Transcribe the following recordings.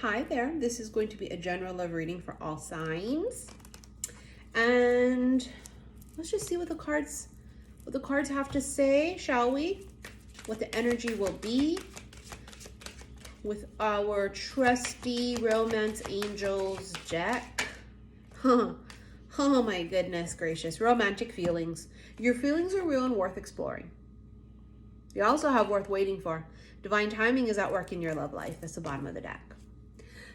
Hi there, this is going to be a general love reading for all signs. And let's just see what the cards have to say, shall we? What the energy will be with our trusty Romance Angels deck. Oh my goodness gracious. Romantic feelings. Your feelings are real and worth exploring. You also have worth waiting for. Divine timing is at work in your love life. That's the bottom of the deck.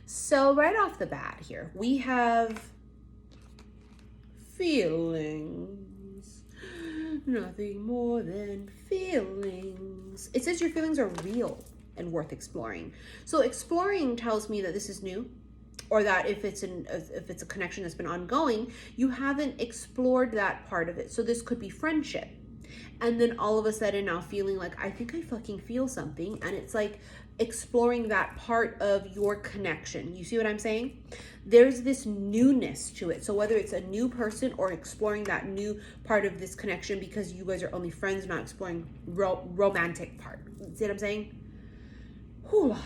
So right off the bat here, we have feelings. Nothing more than feelings. It says your feelings are real and worth exploring. So exploring tells me that this is new, or that if it's a connection that's been ongoing, you haven't explored that part of it. So this could be friendship. And then all of a sudden now feeling like, I think I fucking feel something. And it's like exploring that part of your connection. You see what I'm saying? There's this newness to it. So whether it's a new person or exploring that new part of this connection because you guys are only friends, not exploring romantic part. See what I'm saying? Oh, Lord.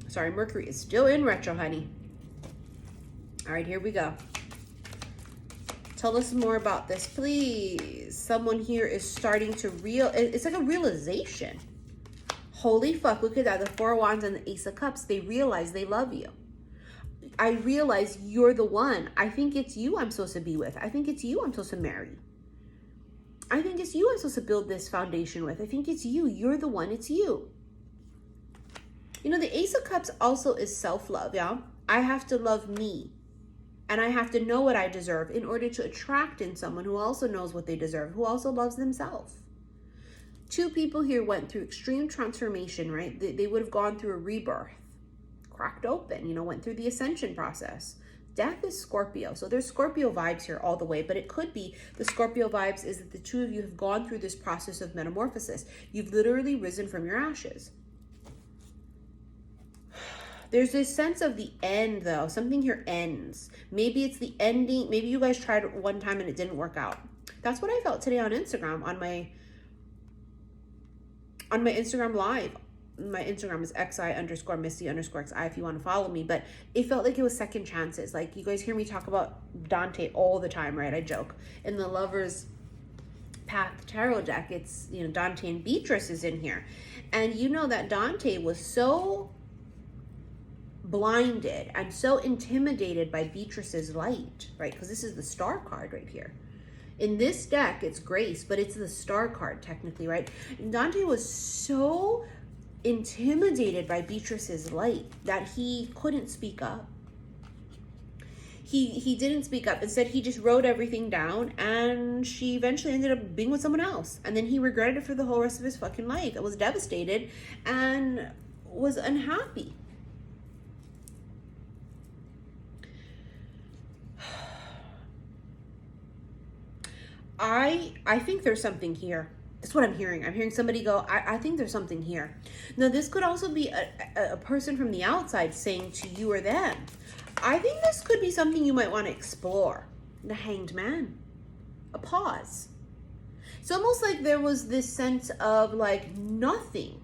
Sorry, Mercury is still in retro, honey. All right, here we go. Tell us more about this, please. Someone here is starting to it's like a realization. Holy fuck, look at that. The Four of Wands and the Ace of Cups. They realize they love you. I realize you're the one. I think it's you I'm supposed to be with. I think it's you I'm supposed to marry. I think it's you I'm supposed to build this foundation with. I think it's you. You're the one. It's you. You know, the Ace of Cups also is self-love, yeah? I have to love me. And I have to know what I deserve in order to attract in someone who also knows what they deserve, who also loves themselves. Two people here went through extreme transformation, right? They would have gone through a rebirth, cracked open, you know, went through the ascension process. Death is Scorpio. So there's Scorpio vibes here all the way, but it could be the Scorpio vibes is that the two of you have gone through this process of metamorphosis. You've literally risen from your ashes. There's this sense of the end, though. Something here ends. Maybe it's the ending. Maybe you guys tried it one time and it didn't work out. That's what I felt today on Instagram, on my Instagram live. My Instagram is xi_misty_xi if you want to follow me. But it felt like it was second chances. Like, you guys hear me talk about Dante all the time, right? I joke. In the Lover's Path Tarot deck, it's, you know, Dante and Beatrice is in here. And you know that Dante was so blinded and so intimidated by Beatrice's light, right? Because this is the Star card right here. In this deck, it's Grace, but it's the Star card technically, right? And Dante was so intimidated by Beatrice's light that he couldn't speak up. He didn't speak up. Instead, he just wrote everything down, and she eventually ended up being with someone else. And then he regretted it for the whole rest of his fucking life. It was devastated and was unhappy. I think there's something here. That's what I'm hearing. I'm hearing somebody go, I think there's something here. Now, this could also be a person from the outside saying to you or them, I think this could be something you might want to explore. The Hanged Man. A pause. It's almost like there was this sense of like nothing.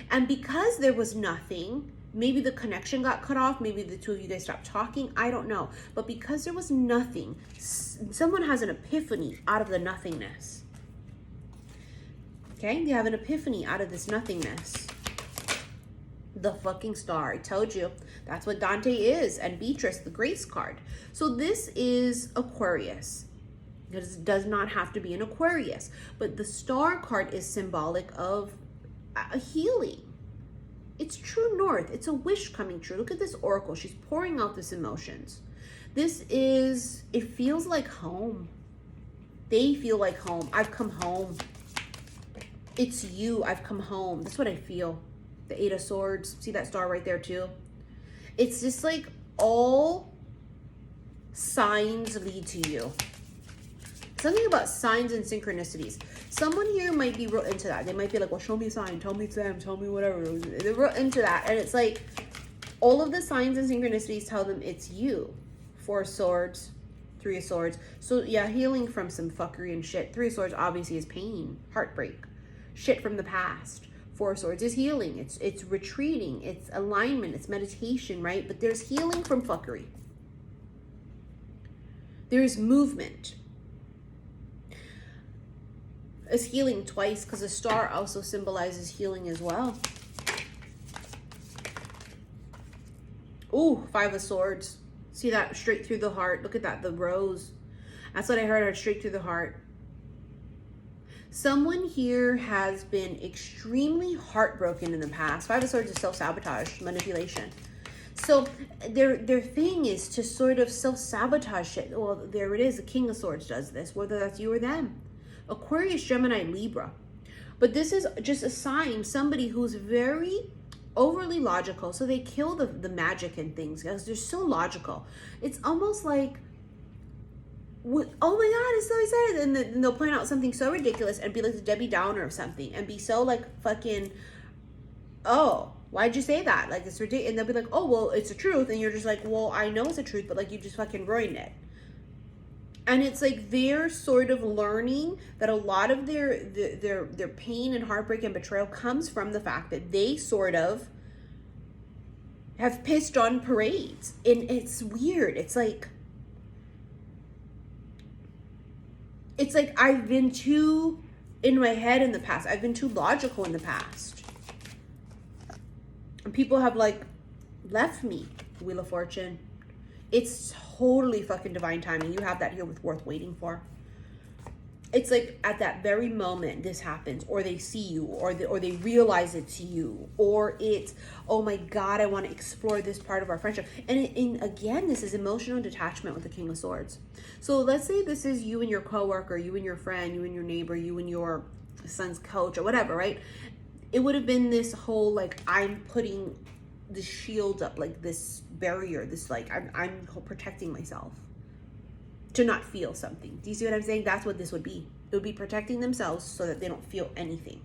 And because there was nothing, maybe the connection got cut off. Maybe the two of you guys stopped talking. I don't know. But because there was nothing, someone has an epiphany out of the nothingness. Okay? You have an epiphany out of this nothingness. The fucking Star. I told you. That's what Dante is. And Beatrice, the Grace card. So this is Aquarius. It does not have to be an Aquarius. But the Star card is symbolic of a healing. It's true north. It's a wish coming true. Look at this oracle. She's pouring out this emotions. This is, it feels like home. They feel like home. I've come home. It's you. I've come home. That's what I feel. The Eight of Swords. See that star right there too? It's just like all signs lead to you. Something about signs and synchronicities. Someone here might be real into that. They might be like, well, show me a sign. Tell me it's them. Tell me whatever. They're real into that. And it's like all of the signs and synchronicities tell them it's you. Four of Swords, Three of Swords. So yeah, healing from some fuckery and shit. Three of Swords obviously is pain, heartbreak, shit from the past. Four of Swords is healing. It's retreating. It's alignment. It's meditation, right? But there's healing from fuckery. There's movement. It's healing twice because the star also symbolizes healing as well. Ooh, Five of Swords. See that? Straight through the heart. Look at that. The rose. That's what I heard. Straight through the heart. Someone here has been extremely heartbroken in the past. Five of Swords is self-sabotage, manipulation. So their thing is to sort of self-sabotage shit. Well, there it is. The King of Swords does this, whether that's you or them. Aquarius, Gemini, Libra. But this is just a sign, somebody who's very overly logical. So they kill the magic and things because they're so logical. It's almost like, oh my God, it's so excited. And then they'll point out something so ridiculous and be like the Debbie Downer of something and be so like fucking, oh, why'd you say that? Like, it's ridiculous. And they'll be like, oh, well, it's the truth. And you're just like, well, I know it's the truth, but like, you just fucking ruined it. And it's like they're sort of learning that a lot of their pain and heartbreak and betrayal comes from the fact that they sort of have pissed on parades. And it's weird. It's like I've been too in my head in the past. I've been too logical in the past. And people have like left me. Wheel of Fortune. It's totally fucking divine timing. You have that here with worth waiting for. It's like at that very moment this happens, or they see you, or they realize it's you, or it's, oh my God, I want to explore this part of our friendship. And again, this is emotional detachment with the King of Swords. So let's say this is you and your coworker, you and your friend, you and your neighbor, you and your son's coach, or whatever, right? It would have been this whole like, I'm putting the shield up, like this barrier, this like I'm protecting myself to not feel something. Do you see what I'm saying? That's what this would be. It would be protecting themselves so that they don't feel anything.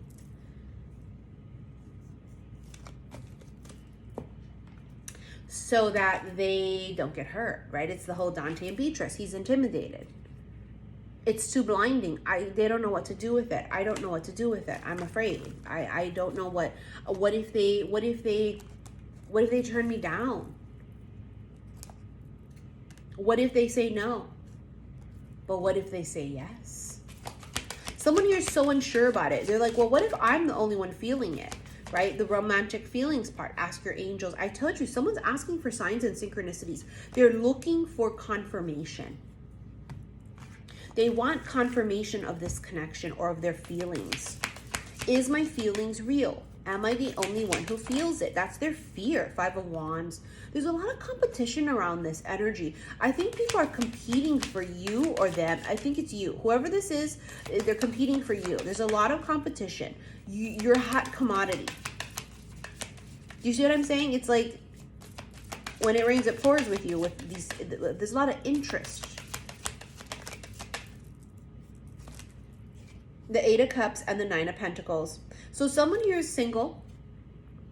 So that they don't get hurt, right? It's the whole Dante and Beatrice. He's intimidated. It's too blinding. They don't know what to do with it. I don't know what to do with it. I'm afraid. I don't know what if they turn me down? What if they say no? But what if they say yes? Someone here is so unsure about it. They're like, well, what if I'm the only one feeling it, right? The romantic feelings part. Ask your angels. I told you, someone's asking for signs and synchronicities. They're looking for confirmation. They want confirmation of this connection or of their feelings. Is my feelings real? Am I the only one who feels it? That's their fear. Five of Wands. There's a lot of competition around this energy. I think people are competing for you or them. I think it's you. Whoever this is, they're competing for you. There's a lot of competition. You're a hot commodity. Do you see what I'm saying? It's like when it rains, it pours with you. With these, there's a lot of interest. The Eight of Cups and the Nine of Pentacles. So someone here is single,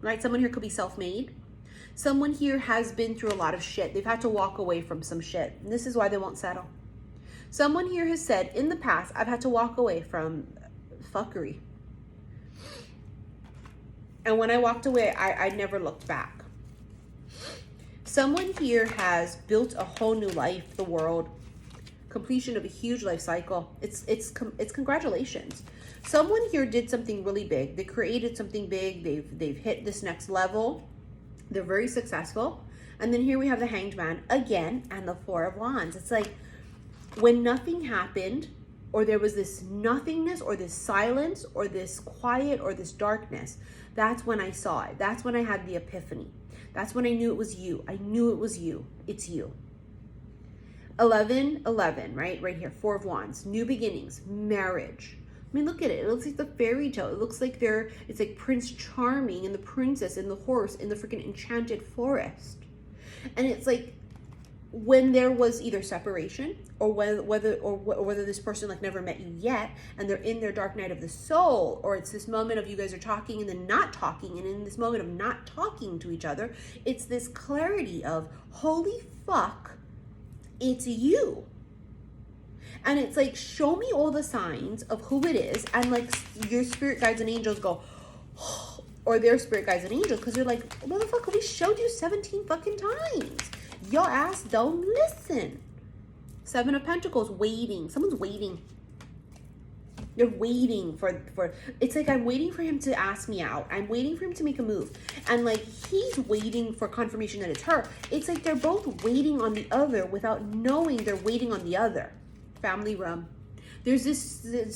right? Someone here could be self-made. Someone here has been through a lot of shit. They've had to walk away from some shit. And this is why they won't settle. Someone here has said, in the past, I've had to walk away from fuckery. And when I walked away, I never looked back. Someone here has built a whole new life, the world. Completion of a huge life cycle. It's congratulations. Someone here did something really big. They created something big. They've hit this next level. They're very successful. And then here we have the Hanged Man again and the Four of Wands. It's like when nothing happened, or there was this nothingness or this silence or this quiet or this darkness, that's when I saw it. That's when I had the epiphany. That's when I knew it was you. I knew it was you. It's you. 11, right here, Four of Wands, new beginnings, marriage. I mean, look at it. It looks like the fairy tale. It looks like it's like Prince Charming and the princess and the horse in the freaking enchanted forest. And it's like when there was either separation or whether this person like never met you yet and they're in their dark night of the soul, or it's this moment of you guys are talking and then not talking, and in this moment of not talking to each other, it's this clarity of holy fuck, it's you. And it's like, show me all the signs of who it is. And like your spirit guides and angels go, oh, or their spirit guides and angels, because they're like, motherfucker, we showed you 17 fucking times. Your ass don't listen. Seven of Pentacles, waiting. Someone's waiting. You're waiting for it's like, I'm waiting for him to ask me out. I'm waiting for him to make a move. And like, he's waiting for confirmation that it's her. It's like they're both waiting on the other without knowing they're waiting on the other. Family realm. There's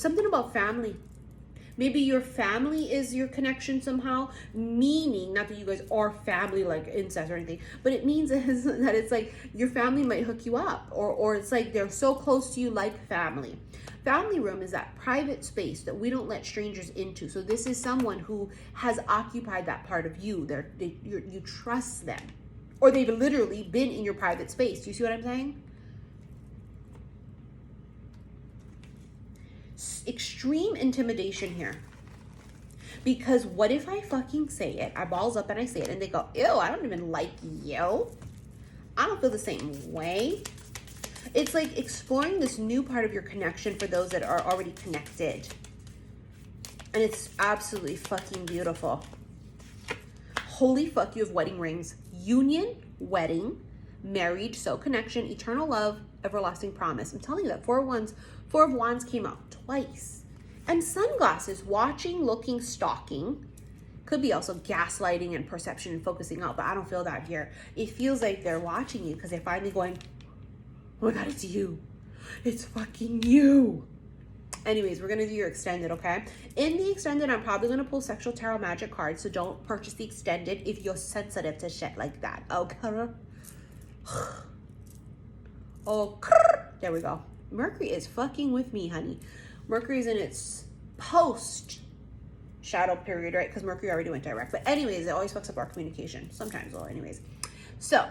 something about family. Maybe your family is your connection somehow, meaning, not that you guys are family like incest or anything, but it means that it's like your family might hook you up, or it's like they're so close to you like family. Family room is that private space that we don't let strangers into. So this is someone who has occupied that part of you. You trust them, or they've literally been in your private space. Do you see what I'm saying? Extreme intimidation here. Because what if I fucking say it, I balls up and I say it, and they go, ew, I don't even like you. I don't feel the same way. It's like exploring this new part of your connection for those that are already connected. And it's absolutely fucking beautiful. Holy fuck, you have wedding rings. Union, wedding, married, so connection, eternal love, everlasting promise. I'm telling you that. Four of Wands came out twice. And sunglasses, watching, looking, stalking. Could be also gaslighting and perception and focusing out, but I don't feel that here. It feels like they're watching you because they're finally going, oh my God, it's you. It's fucking you. Anyways, we're going to do your extended, okay? In the extended, I'm probably going to pull sexual tarot magic cards, so don't purchase the extended if you're sensitive to shit like that. Okay? Oh, there we go. Mercury is fucking with me, honey. Mercury's in its post shadow period, right? Because Mercury already went direct. But anyways, it always fucks up our communication. Sometimes, well, anyways. So,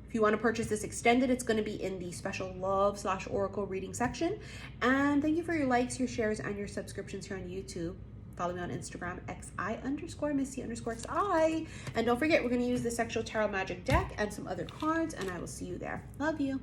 if you want to purchase this extended, it's going to be in the special love/oracle reading section. And thank you for your likes, your shares, and your subscriptions here on YouTube. Follow me on Instagram, xi_missy_xi. And don't forget, we're going to use the sexual tarot magic deck and some other cards, and I will see you there. Love you.